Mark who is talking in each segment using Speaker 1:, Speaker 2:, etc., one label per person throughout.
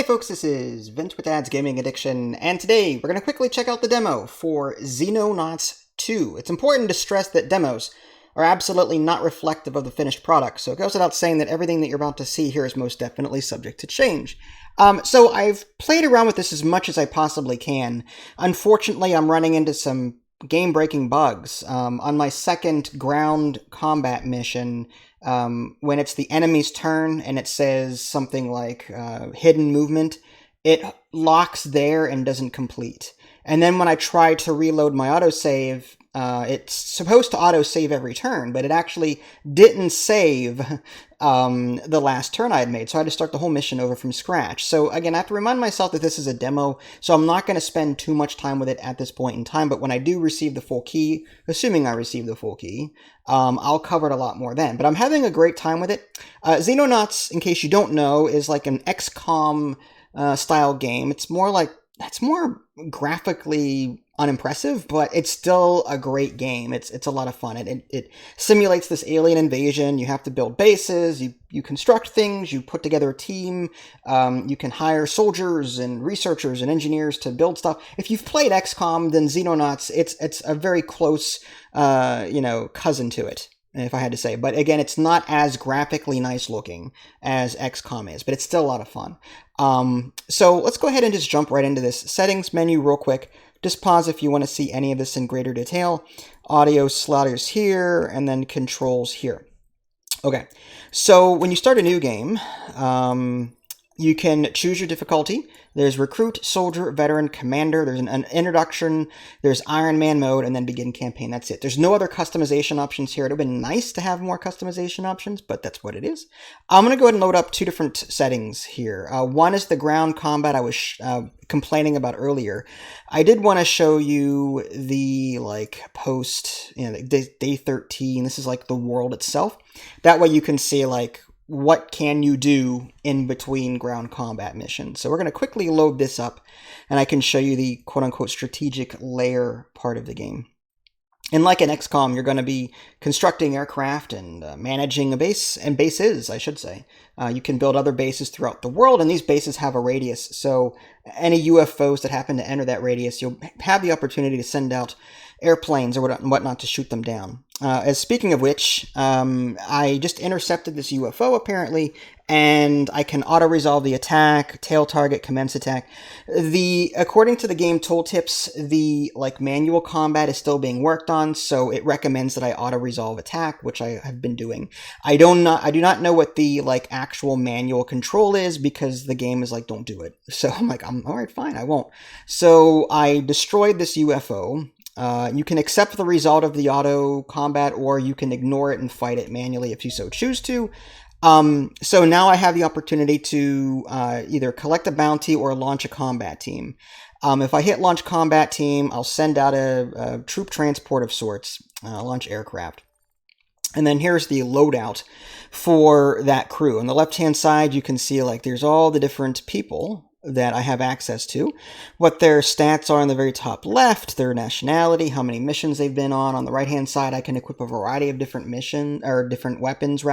Speaker 1: Hey folks, this is Vince with Dad's Gaming Addiction, and today we're going to quickly check out the demo for Xenonauts 2. It's important to stress that demos are absolutely not reflective of the finished product, so it goes without saying that everything that you're about to see here is most definitely subject to change. So I've played around with this as much as I possibly can. Unfortunately, I'm running into some game-breaking bugs. On my second ground combat mission, when it's the enemy's turn and it says something like hidden movement, it locks there and doesn't complete. And then when I try to reload my autosave, it's supposed to autosave every turn, but it actually didn't save the last turn I had made, so I had to start the whole mission over from scratch. So again, I have to remind myself that this is a demo, so I'm not going to spend too much time with it at this point in time, but when I do receive the full key, assuming I receive the full key, I'll cover it a lot more then. But I'm having a great time with it. Xenonauts, in case you don't know, is like an XCOM style game. It's more graphically unimpressive, but it's still a great game. It's a lot of fun. It simulates this alien invasion. You have to build bases, you construct things, you put together a team, you can hire soldiers and researchers and engineers to build stuff. If you've played XCOM, then Xenonauts, it's a very close cousin to it, if I had to say. But again, it's not as graphically nice looking as XCOM is, but it's still a lot of fun. So let's go ahead and just jump right into this settings menu real quick. Just pause if you want to see any of this in greater detail. Audio sliders here, and then controls here. Okay, so when you start a new game, you can choose your difficulty. There's Recruit, Soldier, Veteran, Commander. There's an introduction. There's Iron Man mode, and then Begin Campaign. That's it. There's no other customization options here. It would have been nice to have more customization options, but that's what it is. I'm going to go ahead and load up two different settings here. One is the ground combat I was complaining about earlier. I did want to show you the post, day 13. This is like the world itself. That way you can see what can you do in between ground combat missions. So we're going to quickly load this up, and I can show you the quote-unquote strategic layer part of the game. And like in XCOM, you're going to be constructing aircraft and managing a base, and bases, I should say. You can build other bases throughout the world, and these bases have a radius. So any UFOs that happen to enter that radius, you'll have the opportunity to send out airplanes or whatnot to shoot them down. Speaking of which, I just intercepted this UFO apparently, and I can auto-resolve the attack, tail target, commence attack. According to the game tooltips, the manual combat is still being worked on, so it recommends that I auto-resolve attack, which I have been doing. I do not know what the actual manual control is, because the game is don't do it. So I'm all right, fine, I won't. So I destroyed this UFO. You can accept the result of the auto combat, or you can ignore it and fight it manually if you so choose to. So now I have the opportunity to either collect a bounty or launch a combat team. If I hit launch combat team, I'll send out a troop transport of sorts, launch aircraft. And then here's the loadout for that crew. On the left-hand side, you can see there's all the different people that I have access to, what their stats are on the very top left, their nationality, how many missions they've been on. On the right-hand side, I can equip a variety of different different weapons,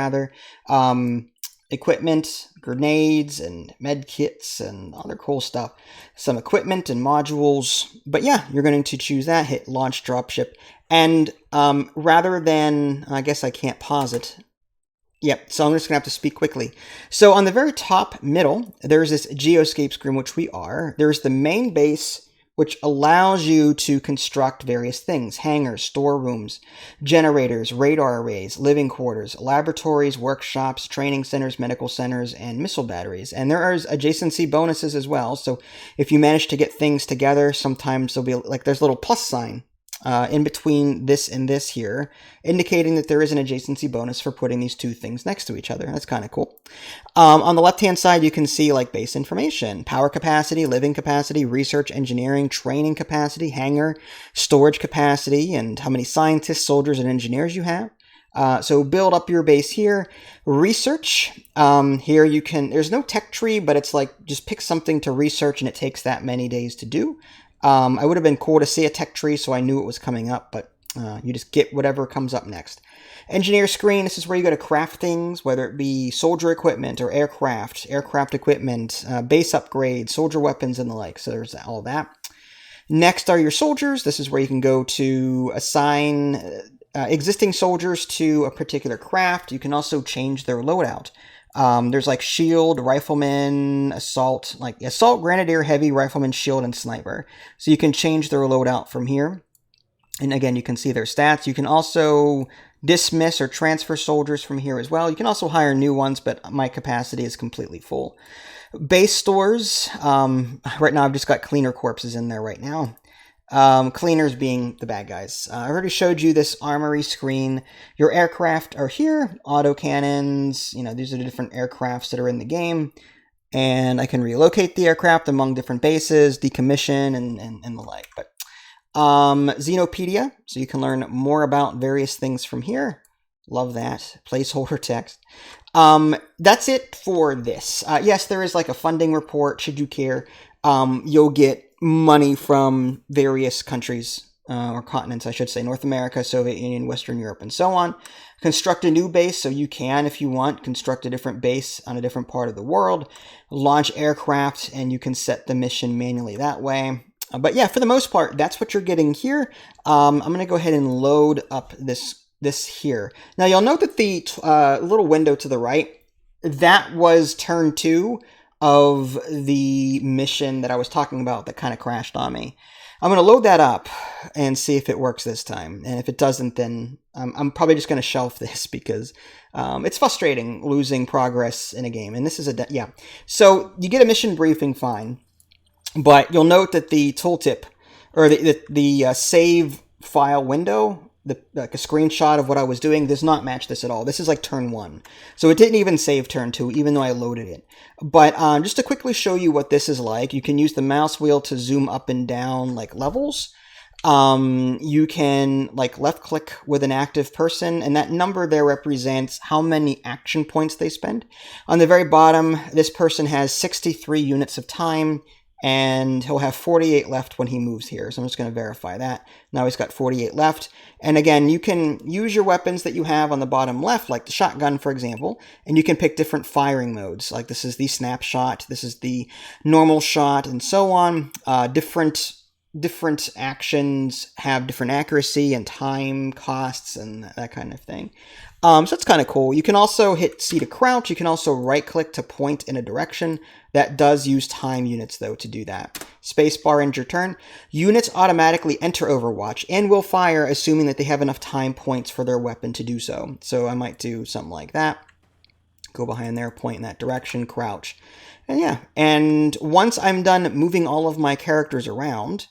Speaker 1: equipment, grenades, and med kits, and other cool stuff. Some equipment and modules. But yeah, you're going to choose that, hit launch dropship, and rather than, I guess I can't pause it. Yep, so I'm just going to have to speak quickly. So on the very top middle, there's this geoscape screen, which we are. There's the main base, which allows you to construct various things: hangars, storerooms, generators, radar arrays, living quarters, laboratories, workshops, training centers, medical centers, and missile batteries. And there are adjacency bonuses as well. So if you manage to get things together, sometimes there'll be there's a little plus sign in between this and this here, indicating that there is an adjacency bonus for putting these two things next to each other. That's kind of cool. On the left-hand side, you can see base information, power capacity, living capacity, research, engineering, training capacity, hangar, storage capacity, and how many scientists, soldiers, and engineers you have. So build up your base here. Research, here you can, there's no tech tree, but it's just pick something to research, and it takes that many days to do. I would have been cool to see a tech tree so I knew it was coming up, but You just get whatever comes up next. Engineer screen, this is where you go to craft things, whether it be soldier equipment or aircraft equipment, base upgrades, soldier weapons, and the like. So there's all that. Next are your soldiers. This is where you can go to assign existing soldiers to a particular craft. You can also change their loadout. There's like shield, rifleman, assault, grenadier, heavy, rifleman, shield, and sniper. So you can change their loadout from here. And again, you can see their stats. You can also dismiss or transfer soldiers from here as well. You can also hire new ones, but my capacity is completely full. Base stores. Right now, I've just got cleaner corpses in there right now. Cleaners being the bad guys. I already showed you this armory screen. Your aircraft are here. Autocannons. These are the different aircrafts that are in the game. And I can relocate the aircraft among different bases, decommission, and the like. But Xenopedia, so you can learn more about various things from here. Love that. Placeholder text. That's it for this. Yes, there is like a funding report, should you care. You'll get money from various countries, or continents, I should say. North America, Soviet Union, Western Europe, and so on. Construct a new base, so you can, if you want, construct a different base on a different part of the world. Launch aircraft, and you can set the mission manually that way. But yeah, for the most part, that's what you're getting here. I'm going to go ahead and load up this here. Now, you'll note that the little window to the right, that was turn 2 of the mission that I was talking about that kind of crashed on me. I'm going to load that up and see if it works this time. And if it doesn't, then I'm probably just going to shelf this because it's frustrating losing progress in a game. And this is yeah. So you get a mission briefing, fine. But you'll note that the tooltip, or the save file window, like a screenshot of what I was doing, does not match this at all. This is like turn 1. So it didn't even save turn 2, even though I loaded it. But just to quickly show you what this is like, you can use the mouse wheel to zoom up and down like levels. You can like left click with an active person, and that number there represents how many action points they spend. On the very bottom, this person has 63 units of time, and he'll have 48 left when he moves here. So I'm just going to verify that. Now he's got 48 left. And again, you can use your weapons that you have on the bottom left, like the shotgun, for example, and you can pick different firing modes. Like this is the snapshot, this is the normal shot, and so on. Different actions have different accuracy and time costs and that kind of thing. So it's kind of cool. You can also hit C to crouch. You can also right-click to point in a direction. That does use time units, though, to do that. Spacebar ends your turn. Units automatically enter Overwatch and will fire, assuming that they have enough time points for their weapon to do so. So I might do something like that. Go behind there, point in that direction, crouch. And yeah, and once I'm done moving all of my characters around,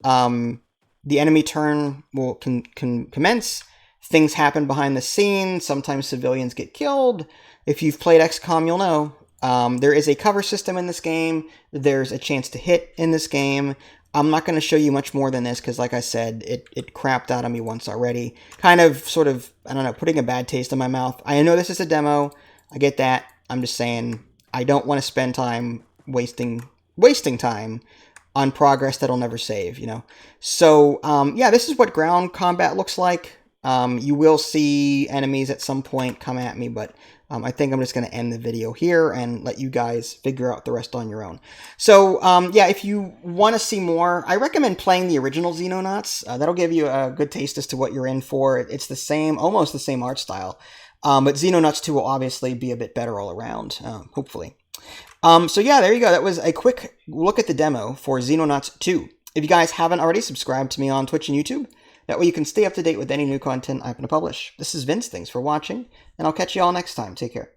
Speaker 1: the enemy turn will commence. Things happen behind the scenes. Sometimes civilians get killed. If you've played XCOM, you'll know. There is a cover system in this game. There's a chance to hit in this game. I'm not going to show you much more than this because, like I said, it crapped out on me once already. Kind of, sort of, I don't know, putting a bad taste in my mouth. I know this is a demo. I get that. I'm just saying I don't want to spend time wasting time on progress that'll never save, So, yeah, this is what ground combat looks like. You will see enemies at some point come at me, but I think I'm just going to end the video here and let you guys figure out the rest on your own. So, yeah, if you want to see more, I recommend playing the original Xenonauts. That'll give you a good taste as to what you're in for. It's the same, almost the same art style. But Xenonauts 2 will obviously be a bit better all around, hopefully. So yeah, there you go. That was a quick look at the demo for Xenonauts 2. If you guys haven't already, subscribe to me on Twitch and YouTube. That way you can stay up to date with any new content I'm going to publish. This is Vince. Thanks for watching, and I'll catch you all next time. Take care.